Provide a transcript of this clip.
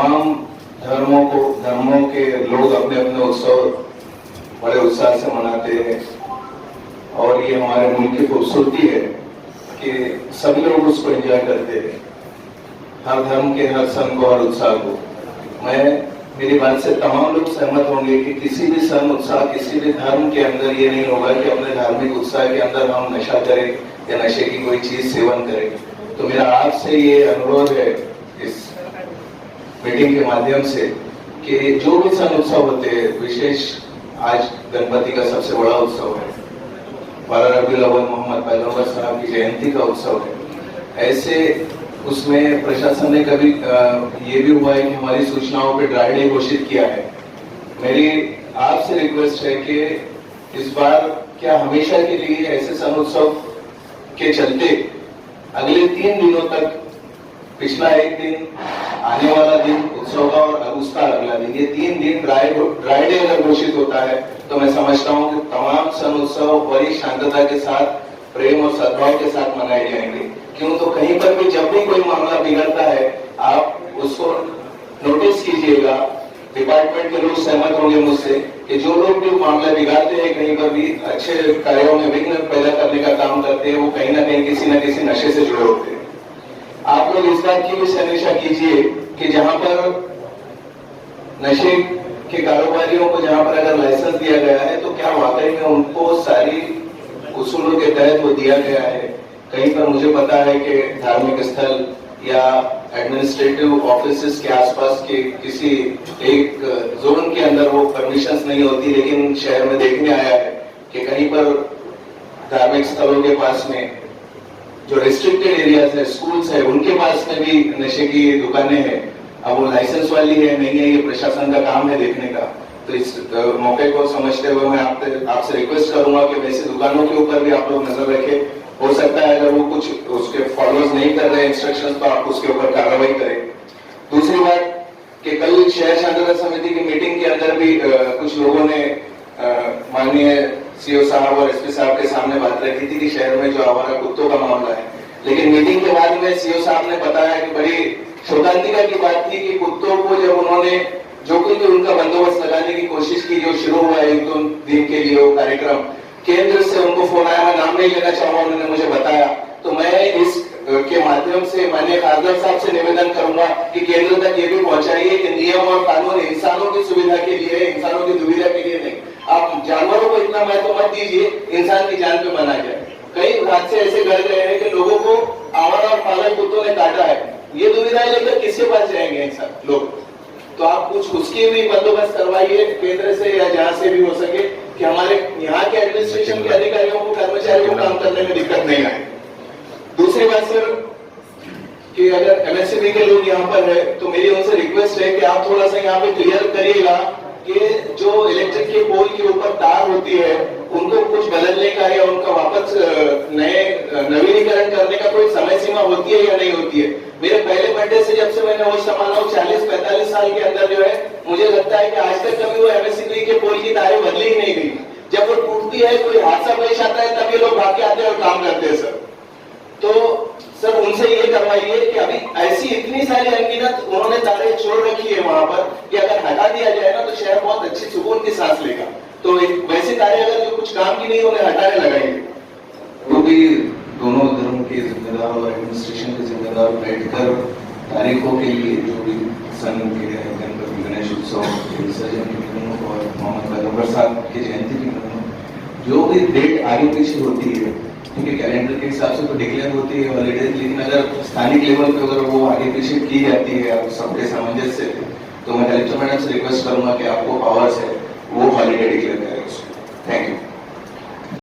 तमाम धर्मों के लोग अपने अपने उत्सव बड़े उत्साह से मनाते हैं और ये हमारे मुल्क की खूबसूरती है कि सभी लोग उसको एंजॉय करते हैं, हर धर्म के हर सन को, हर उत्साह को। मेरी बात से तमाम लोग सहमत होंगे कि किसी भी सन उत्साह, किसी भी धर्म के अंदर ये नहीं होगा कि अपने धार्मिक उत्साह के अंदर हम नशा करें या नशे की कोई चीज सेवन करें। तो मेरा आपसे ये अनुरोध है इस मीटिंग के माध्यम से कि जो भी सन उत्सव होते हैं, विशेष आज गणपति का सबसे बड़ा उत्सव है, 12 रबीउल अव्वल मोहम्मद पैगंबर साहब की जयंती का उत्सव है, ऐसे उसमें प्रशासन ने कभी ये भी हुआ है कि हमारी सूचनाओं पे ड्राई डे घोषित किया है। मेरी आपसे रिक्वेस्ट है कि इस बार क्या हमेशा के लिए ऐसे सन उत्सव के चलते अगले 3 दिनों तक, पिछला एक दिन, आने वाला दिन उत्सव का और उसका अगला दिन, ये 3 दिन ड्राई डे अगर घोषित होता है तो मैं समझता हूँ कि तमाम सन उत्सव बड़ी शांतता के साथ, प्रेम और सद्भाव के साथ मनाए जाएंगे। क्यों तो कहीं पर भी जब भी कोई मामला बिगड़ता है, आप उसको नोटिस कीजिएगा, डिपार्टमेंट के लोग सहमत होंगे मुझसे कि जो लोग भी मामला बिगाड़ते हैं, कहीं पर भी अच्छे कार्यों में विघ्न पैदा करने का काम करते हैं, वो कहीं ना कहीं किसी न किसी नशे से जुड़े होते हैं। आप लोग इस बात की भी समीक्षा कीजिए कि जहां पर नशे के कारोबारियों को जहां पर अगर लाइसेंस दिया गया है तो क्या वाकई में उनको सारी उसूलों के तहत वो दिया गया है। कहीं पर मुझे पता है कि धार्मिक स्थल या एडमिनिस्ट्रेटिव ऑफिसेस के आसपास के किसी एक जोन के अंदर वो परमिशंस नहीं होती, लेकिन शहर में देखने आया है कि कहीं पर धार्मिक स्थलों के पास में जो रिस्ट्रिक्टेड एरियाज है, स्कूल्स है, उनके पास में भी नशे की दुकानें हैं। अब वो लाइसेंस वाली है नहीं है, ये प्रशासन का काम है देखने का। तो इस मौके को समझते हुए मैं आपसे रिक्वेस्ट करूंगा कि वैसे दुकानों के ऊपर भी आप लोग नजर रखें। हो सकता है अगर वो कुछ उसके फॉलोअर्स नहीं कर रहे इंस्ट्रक्शंस, तो आप उसके ऊपर कार्रवाई करें। दूसरी बात कि कल शहर शांतता समिति की मीटिंग के अंदर भी कुछ लोगों ने माननीय सीओ साहब और एसपी साहब के सामने बात रखी थी कि शहर में जो आवारा कुत्तों का मामला है, लेकिन मीटिंग के बाद में सीओ साहब ने बताया कि बड़ी शोकांतिका की बात थी कि कुत्तों को जब उन्होंने जो कुछ भी उनका बंदोबस्त लगाने की कोशिश की, जो शुरू हुआ 1-2 दिन के लिए वो कार्यक्रम, केंद्र से उनको फोन आया, मैं नाम नहीं लेना चाहूंगा, उन्होंने मुझे बताया। तो मैं इस के माध्यम से माननीय खासदार साहब से निवेदन करूंगा कि केंद्र तक ये भी पहुंचाइए कि नियम और कानून इंसानों की सुविधा के लिए है, इंसानों की दुविधा के लिए नहीं। आप जानवरों को इतना महत्व मत दीजिए, इंसान की जान पे मना जाए। कई हादसे ऐसे घट गए हैं कि लोगों को आवारा और पागल कुत्तों ने काटा है, ये दुविधा लेकर किसके पास जाएंगे इंसान लोग। तो आप कुछ उसकी भी बंदोबस्त करवाइए केंद्र से या जहां से भी हो सके कि हमारे यहाँ के एडमिनिस्ट्रेशन के अधिकारियों को, कर्मचारियों को काम करने में दिक्कत नहीं आए। दूसरी बात सर कि अगर एमएसएमई के लोग यहाँ पर है तो मेरी उनसे रिक्वेस्ट है कि आप थोड़ा सा यहाँ पे क्लियर करिएगा कि जो इलेक्ट्रिक के पोल के ऊपर तार होती है उनको कुछ बदलने का या उनका वापस नवीनीकरण करने का कोई समय सीमा होती है या नहीं होती है। मेरे पहले बर्थडे से जब से मैंने वो संभाला हूँ 40-45 साल के अंदर जो है, मुझे लगता है कि आज तक कभी वो एमएसएमई के पोल की तारें बदली ही नहीं गई। जब वो टूटती है, कोई हादसा पेश आता है, तब ये लोग भाग के आते हैं और काम करते हैं सर। तो सर उनसे ये करवाइए कि अभी ऐसी इतनी सारी अनगिनत उन्होंने तारें छोड़ रखी है वहां पर कि अगर हटा दिया जाए ना तो शहर बहुत अच्छी सुकून की सांस लेगा। तो वैसी तारें अगर जो कुछ काम की नहीं उन्हें हटाने लगाएंगे। वो भी दोनों धर्म के जिम्मेदार और एडमिनिस्ट्रेशन के जिम्मेदार बैठकर तारीखों के लिए जो भी सन के गणपति गणेश उत्सव के विसर्जन के दिनों और मोहम्मद पैगंबर साहब की जयंती के दिनों जो भी डेट आगे पीछे होती है, क्योंकि कैलेंडर के हिसाब से तो डिक्लेयर होती है हॉलीडेज, लेकिन अगर स्थानिक लेवल पे अगर वो आगे पीछे की जाती है सबके सामंजस्य से, तो मैं कलेक्टर मैडम से रिक्वेस्ट करूंगा कि आपको पावर्स है वो हॉलीडे डिक्लेयर करें उसको। Thank you.